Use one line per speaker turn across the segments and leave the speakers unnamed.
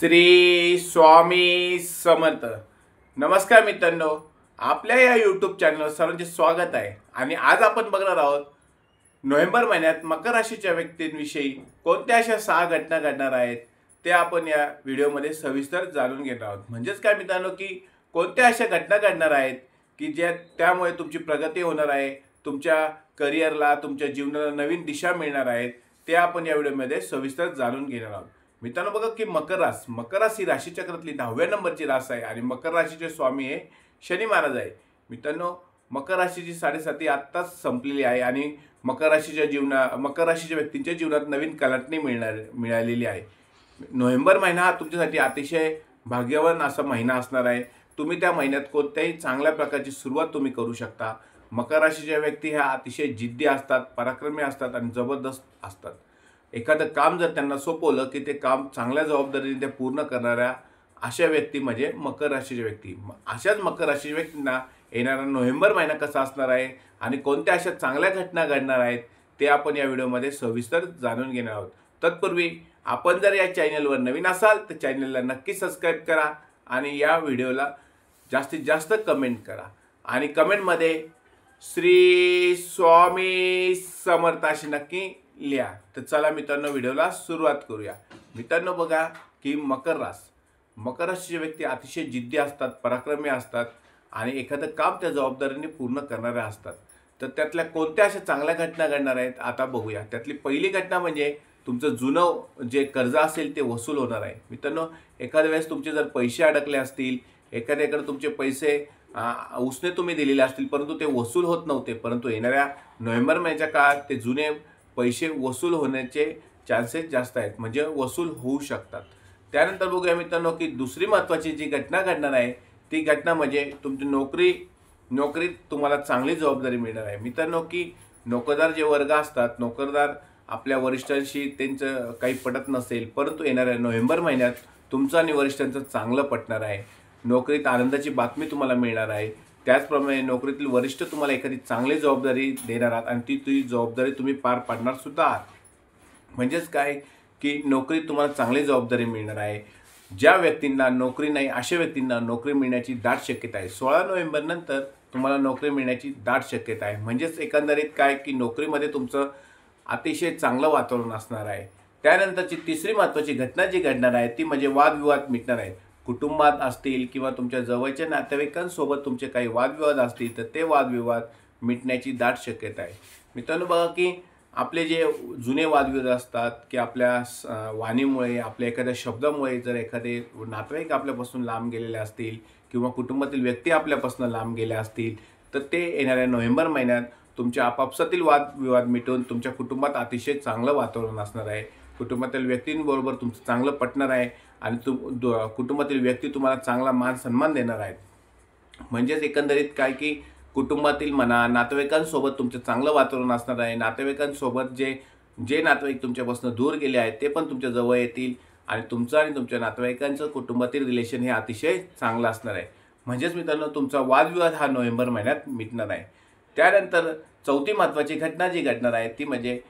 श्री स्वामी समर्थ। नमस्कार मित्रांनो, आपल्या या यूट्यूब चॅनलवर सर्वांचे स्वागत आहे। आणि आज आपण बघणार आहोत नोव्हेंबर महिन्यात मकर राशीच्या व्यक्तींविषयी कोणत्या अशा 6 घटना घडणार आहेत ते आपण या व्हिडिओमध्ये सविस्तर जाणून घेणार आहोत। म्हणजेच काय मित्रांनो की कोणत्या अशा घटना घडणार आहेत की त्यामुळे तुमची प्रगती होणार आहे, तुमच्या करिअरला, तुमच्या जीवनाला नवीन दिशा मिळणार आहे, ते आपण या व्हिडिओमध्ये सविस्तर जाणून घेणार आहोत। मित्रांनो बघा की मकर राशी राशीचक्रातली 10व्या नंबरची रास आहे आणि मकर राशीचे स्वामी हे शनी महाराज आहे। मित्रांनो मकर राशीची 7.5 आत्ताच संपलेली आहे आणि मकर राशीच्या व्यक्तींच्या जीवनात नवीन कलाटणी मिळालेली आहे। नोव्हेंबर महिना हा तुमच्यासाठी अतिशय भाग्यवान असा महिना असणार आहे। तुम्ही त्या महिन्यात कोणत्याही चांगल्या प्रकारची सुरुवात तुम्ही करू शकता। मकर राशीच्या व्यक्ती ह्या अतिशय जिद्दी असतात, पराक्रमी असतात आणि जबरदस्त असतात। एखादं काम जर त्यांना सोपवलं की ते काम चांगल्या जबाबदारीने ते पूर्ण करणाऱ्या अशा व्यक्ती म्हणजे मकर राशीच्या व्यक्ती। अशाच मकर राशीच्या व्यक्तींना येणारा नोव्हेंबर महिना कसा असणार आहे आणि कोणत्या अशा चांगल्या घटना घडणार आहेत ते आपण या व्हिडिओमध्ये सविस्तर जाणून घेणार आहोत। तत्पूर्वी आपण जर या चॅनलवर नवीन असाल तर चॅनलला नक्की सबस्क्राईब करा आणि या व्हिडिओला जास्तीत जास्त कमेंट करा आणि कमेंटमध्ये श्री स्वामी समर्थ अशी नक्की लिहा। तर चला मित्रांनो व्हिडिओला सुरुवात करूया। मित्रांनो बघा की मकर राशीचे व्यक्ती अतिशय जिद्दी असतात, पराक्रमी असतात आणि एखादं काम त्या जबाबदारीने पूर्ण करणारे असतात। तर त्यातल्या कोणत्या अशा चांगल्या घटना घडणार आहेत आता बघूया। त्यातली पहिली घटना म्हणजे तुमचं जुनं जे कर्ज असेल ते वसूल होणार आहे। मित्रांनो एखाद्या वेळेस तुमचे जर पैसे अडकले असतील, एखाद्याकडे तुमचे पैसे उसने तुम्ही दिलेले असतील परंतु ते वसूल होत नव्हते, परंतु येणाऱ्या नोव्हेंबर महिन्याच्या काळात ते जुने पैसे वसूल होण्याचे चान्सेस जास्त आहेत, म्हणजे वसूल होऊ शकतात। त्यानंतर बघूया मित्रांनो की दुसरी महत्त्वाची जी घटना घडणार आहे ती घटना म्हणजे तुमची नोकरीत तुम्हाला चांगली जबाबदारी मिळणार आहे। मित्रांनो की नोकरदार जे वर्ग असतात, नोकरदार आपल्या वरिष्ठांशी त्यांचं काही पटत नसेल, परंतु येणाऱ्या नोव्हेंबर महिन्यात तुमचं आणि वरिष्ठांचं चांगलं पटणार आहे। नोकरीत आनंदाची बातमी तुम्हाला मिळणार आहे। त्याचप्रमाणे नोकरीतील वरिष्ठ तुम्हाला एखादी चांगली जबाबदारी देणार आहेत आणि ती जबाबदारी तुम्ही पार पाडणार सुद्धा आहात। म्हणजेच काय की नोकरीत तुम्हाला चांगली जबाबदारी मिळणार आहे। ज्या व्यक्तींना नोकरी नाही अशा व्यक्तींना नोकरी मिळण्याची दाट शक्यता आहे। 16 नोव्हेंबर नंतर तुम्हाला नोकरी मिळण्याची दाट शक्यता आहे। म्हणजेच एकंदरीत काय की नोकरीमध्ये तुमचं अतिशय चांगलं वातावरण असणार आहे। त्यानंतरची तिसरी महत्त्वाची घटना जी घडणार आहे ती म्हणजे वादविवाद मिटणार आहेत। कुटुंबात असतील किंवा तुमच्या जवळच्या नातेवाईकांसोबत तुमचे काही वादविवाद असतील तर ते वादविवाद मिटण्याची दाट शक्यता आहे। मित्रांनो बघा की आपले जे जुने वादविवाद असतात की आपल्या वाणीमुळे, आपल्या एखाद्या शब्दामुळे जर एखादे नातेवाईक आपल्यापासून लांब गेलेले असतील किंवा कुटुंबातील व्यक्ती आपल्यापासून लांब गेल्या असतील तर ते येणाऱ्या नोव्हेंबर महिन्यात तुमच्या आपापसातील वादविवाद मिटवून तुमच्या कुटुंबात अतिशय चांगलं वातावरण असणार आहे। कुटुंबातील व्यक्तींबरोबर तुमचं चांगलं पटणार आहे आणि कुटुंबातील व्यक्ती तुम्हाला चांगला मान सन्मान देणार आहेत। म्हणजेच एकंदरीत काय की कुटुंबातील म्हणा, नातेवाईकांसोबत तुमचं चांगलं वातावरण असणार आहे। नातेवाईकांसोबत जे नातेवाईक तुमच्यापासून दूर गेले आहेत ते पण तुमच्या जवळ येतील आणि तुमचं आणि तुमच्या नातेवाईकांचं कुटुंबातील रिलेशन हे अतिशय चांगलं असणार आहे। म्हणजेच मित्रांनो तुमचा वादविवाद हा नोव्हेंबर महिन्यात मिटणार आहे। त्यानंतर चौथी महत्त्वाची घटना जी घडणार आहे ती म्हणजे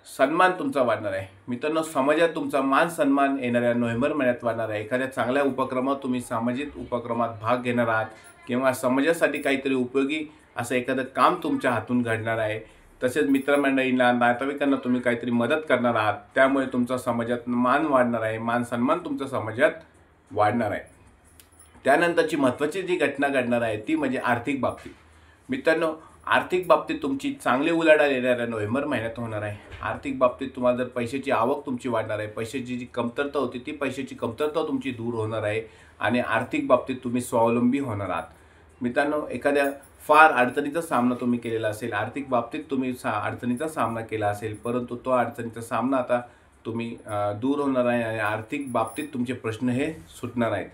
सन्मान तुमचा वाढणार आहे। मित्रांनो समाजात तुमचा मान सन्मान येणाऱ्या नोव्हेंबर महिन्यात वाढणार आहे। एखाद्या चांगल्या उपक्रमात तुम्ही सामाजिक उपक्रमात भाग घेणार आहात किंवा समाजासाठी काहीतरी उपयोगी असं एखादं काम तुमच्या हातून घडणार आहे। तसेच मित्रमंडळींना, नातेवाईकांना तुम्ही काहीतरी मदत करणार आहात, त्यामुळे तुमचा समाजात मान वाढणार आहे, मान सन्मान तुमच्या समाजात वाढणार आहे। त्यानंतरची महत्त्वाची जी घटना घडणार आहे ती म्हणजे आर्थिक बाबतीत। मित्रांनो आर्थिक बाबतीत तुमची चांगली उलाढाल येणाऱ्या नोव्हेंबर महिन्यात होणार आहे। आर्थिक बाबतीत तुम्हाला जर पैशाची आवक तुमची वाढणार आहे, पैशाची जी कमतरता होती ती पैशाची कमतरता तुमची दूर होणार आहे आणि आर्थिक बाबतीत तुम्ही स्वावलंबी होणार आहात। मित्रांनो एखाद्या फार अडचणीचा सामना तुम्ही केलेला असेल, आर्थिक बाबतीत तुम्ही अडचणीचा सामना केला असेल, परंतु तो अडचणीचा सामना आता तुम्ही दूर होणार आहे आणि आर्थिक बाबतीत तुमचे प्रश्न हे सुटणार आहेत।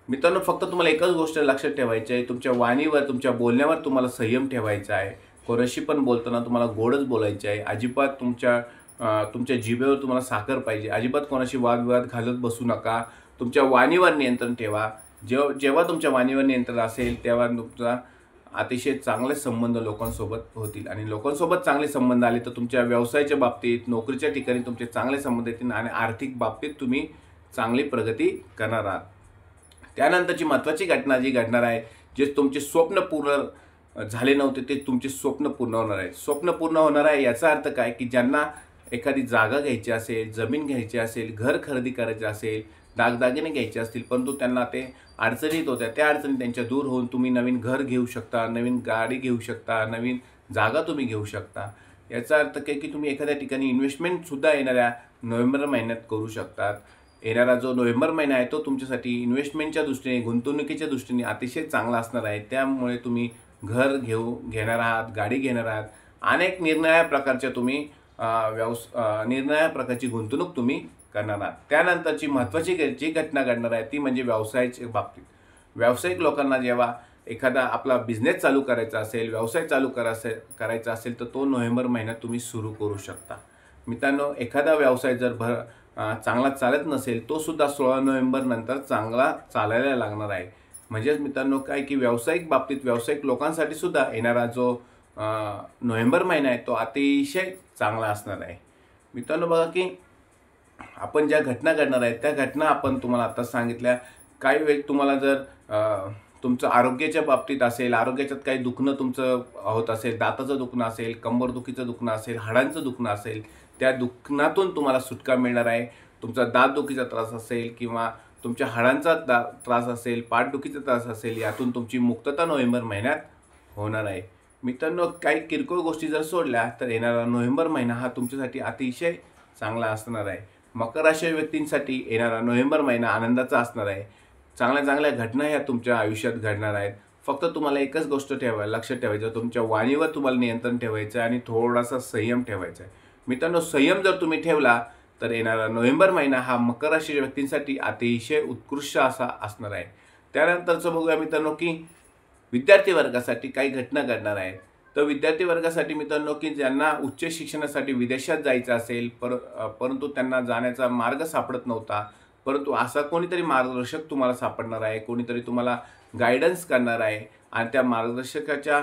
मित्रांनो फक्त तुम्हाला एकच गोष्ट लक्षात ठेवायची आहे, तुमच्या वाणीवर, तुमच्या बोलण्यावर तुम्हाला संयम ठेवायचा आहे। कोणाशी पण बोलताना तुम्हाला गोडच बोलायचे आहे। अजिबात तुमच्या जिभेवर तुम्हाला साखर पाहिजे। अजिबात कोणाशी वादविवाद घालत बसू नका। तुमच्या वाणीवर नियंत्रण ठेवा। जेव्हा तुमच्या वाणीवर नियंत्रण असेल तेव्हा तुमचा अतिशय चांगले संबंध लोकांसोबत होतील आणि लोकांसोबत चांगले संबंध आले तर तुमच्या व्यवसायाच्या बाबतीत, नोकरीच्या ठिकाणी तुमचे चांगले संबंध येतील आणि आर्थिक बाबतीत तुम्ही चांगली प्रगती करणार आहात। त्यानंतरची महत्त्वाची घटना जी घडणार आहे, जे तुमचे स्वप्न पूर्ण झाले नव्हते ते तुमचे स्वप्न पूर्ण होणार आहे। स्वप्न पूर्ण होणार आहे याचा अर्थ काय की ज्यांना एखादी जागा घ्यायची असेल, जमीन घ्यायची असेल, घर खरेदी करायचे असेल, दागदागिने घ्यायचे असतील, परंतु त्यांना ते अडचणीत होत्या, त्या अडचणी त्यांच्या दूर होऊन तुम्ही नवीन घर घेऊ शकता, नवीन गाडी घेऊ शकता, नवीन जागा तुम्ही घेऊ शकता। याचा अर्थ काय की तुम्ही एखाद्या ठिकाणी इन्व्हेस्टमेंटसुद्धा येणाऱ्या नोव्हेंबर महिन्यात करू शकतात। येणारा जो नोव्हेंबर महिना आहे तो तुमच्यासाठी इन्व्हेस्टमेंटच्या दृष्टीने, गुंतवणुकीच्या दृष्टीने अतिशय चांगला असणार आहे। त्यामुळे तुम्ही घर घेणार आहात, गाडी घेणार आहात, अनेक निरनिराळ्या प्रकारच्या तुम्ही निरनिराळ्या प्रकारची गुंतवणूक तुम्ही करणार आहात। त्यानंतरची महत्त्वाची जी घटना घडणार आहे ती म्हणजे व्यवसायाच्या बाबतीत। व्यावसायिक लोकांना जेव्हा एखादा आपला बिझनेस चालू करायचा असेल, व्यवसाय चालू करायचा असेल तर तो नोव्हेंबर महिन्यात तुम्ही सुरू करू शकता। मित्रांनो, एखादा व्यवसाय जर चांगला चालत नसेल तो सुद्धा 16 नोव्हेंबर नंतर चांगला चालायला लागणार आहे। म्हणजेच मित्रांनो काय की व्यावसायिक बाबतीत व्यावसायिक लोकांसाठी सुद्धा येणारा जो नोव्हेंबर महिना आहे तो अतिशय चांगला असणार आहे। मित्रांनो बघा की आपण ज्या घटना घडणार आहेत त्या घटना आपण तुम्हाला आता सांगितल्या। काही वेळ तुम्हाला जर तुमचं आरोग्याच्या बाबतीत असेल, आरोग्याच्यात काही दुखणं तुमचं होत असेल, दाताचं दुखणं असेल, कंबरदुखीचं दुखणं असेल, हाडांचं दुखणं असेल, त्या दुखण्यातून तुम्हाला सुटका मिळणार आहे। तुमचा दातदुखीचा त्रास असेल किंवा तुमच्या हाडांचा त्रास असेल, पाठदुखीचा त्रास असेल, यातून तुमची मुक्तता नोव्हेंबर महिन्यात होणार आहे। मित्रांनो, काही किरकोळ गोष्टी जर सोडल्या तर येणारा नोव्हेंबर महिना हा तुमच्यासाठी अतिशय चांगला असणार आहे। मकर राशी व्यक्तींसाठी येणारा नोव्हेंबर महिना आनंदाचा असणार आहे। चांगल्या चांगल्या घटना ह्या तुमच्या आयुष्यात घडणार आहेत। फक्त तुम्हाला एकच गोष्ट लक्षात ठेवायचं, तुमच्या वाणीवर तुम्हाला नियंत्रण ठेवायचं आणि थोडासा संयम ठेवायचा आहे। मित्रांनो, संयम जर तुम्ही ठेवला तर येणारा नोव्हेंबर महिना हा मकर राशीच्या व्यक्तींसाठी अतिशय उत्कृष्ट असा असणार आहे। त्यानंतरचं बघूया मित्रांनो की विद्यार्थी वर्गासाठी काही घटना घडणार आहेत। तर विद्यार्थी वर्गासाठी मित्रांनो की ज्यांना उच्च शिक्षणासाठी विदेशात जायचं असेल परंतु त्यांना जाण्याचा मार्ग सापडत नव्हता, परंतु असा कोणीतरी मार्गदर्शक तुम्हाला सापडणार आहे, कोणीतरी तुम्हाला गायडन्स करणार आहे आणि त्या मार्गदर्शकाच्या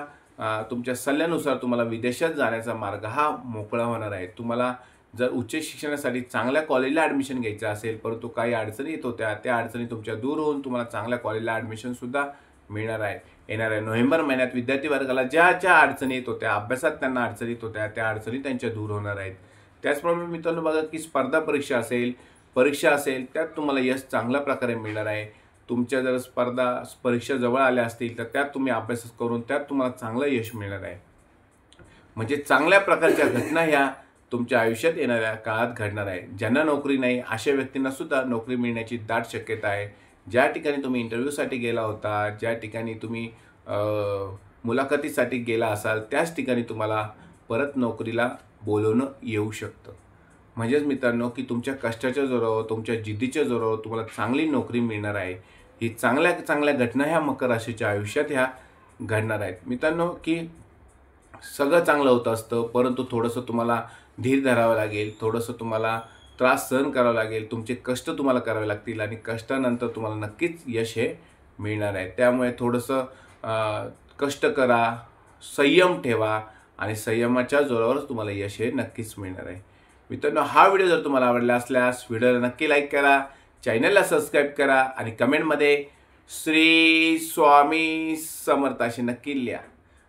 तुमच्या सल्ल्यानुसार तुम्हाला विदेशात जाण्याचा मार्ग हा मोकळा होणार आहे। तुम्हाला जर उच्च शिक्षणासाठी चांगल्या कॉलेजला ॲडमिशन घ्यायचं असेल परंतु काही अडचणी येत होत्या, त्या अडचणी तुमच्या दूर होऊन तुम्हाला चांगल्या कॉलेजला ॲडमिशनसुद्धा मिळणार आहे। येणाऱ्या नोव्हेंबर महिन्यात विद्यार्थी वर्गाला ज्या अडचणी येत होत्या, अभ्यासात त्यांना अडचणी येत होत्या, त्या अडचणी त्यांच्या दूर होणार आहेत। त्याचप्रमाणे मित्रांनो बघा की स्पर्धा परीक्षा असेल त्यात तुम्हाला यश चांगल्या प्रकारे मिळणार आहे। तुमच्या जर परीक्षा जवळ आल्या असतील तर त्यात तुम्ही अभ्यास करून त्यात तुम्हाला चांगलं यश मिळणार आहे। म्हणजे चांगल्या प्रकारच्या घटना ह्या तुमच्या आयुष्यात येणाऱ्या काळात घडणार आहे। ज्यांना नोकरी नाही अशा व्यक्तींना सुद्धा नोकरी मिळण्याची दाट शक्यता आहे। ज्या ठिकाणी तुम्ही इंटरव्ह्यूसाठी गेला होता, ज्या ठिकाणी तुम्ही मुलाखतीसाठी गेला असाल त्याच ठिकाणी तुम्हाला परत नोकरीला बोलवणं येऊ शकतं। म्हणजेच मित्रांनो की तुमच्या कष्टाच्या जोरावर, तुमच्या जिद्दीच्या जोरावर तुम्हाला चांगली नोकरी मिळणार आहे। ही चांगल्या चांगल्या घटना ह्या मकर राशीच्या आयुष्यात ह्या घडणार आहेत। मित्रांनो की सगळं चांगलं होत असतं परंतु थोडंसं तुम्हाला धीर धरावं लागेल, थोडंसं तुम्हाला त्रास सहन करावा लागेल, तुमचे कष्ट तुम्हाला करावे लागतील आणि कष्टानंतर तुम्हाला नक्कीच यश हे मिळणार आहे। त्यामुळे थोडंसं कष्ट करा, संयम ठेवा आणि संयमाच्या जोरावरच तुम्हाला यश हे नक्कीच मिळणार आहे। मित्रांनो, हा व्हिडिओ जर तुम्हाला आवडला असल्यास व्हिडिओला नक्की लाईक करा, चॅनलला सबस्क्राईब करा आणि कमेंटमध्ये श्री स्वामी समर्थ असे नक्की लिहा।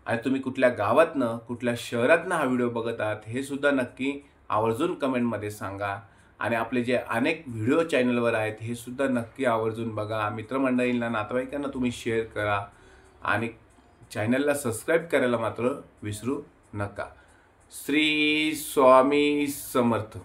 आणि तुम्ही कुठल्या गावातनं, कुठल्या शहरातनं हा व्हिडिओ बघत आहात हे सुद्धा नक्की आवर्जून कमेंटमध्ये सांगा। आणि आपले जे अनेक व्हिडिओ चॅनलवर आहेत हे सुद्धा नक्की आवर्जून बघा। मित्रमंडळींना, नातेवाईकांना तुम्ही शेअर करा आणि चॅनलला सबस्क्राईब करायला मात्र विसरू नका। श्री स्वामी समर्थ।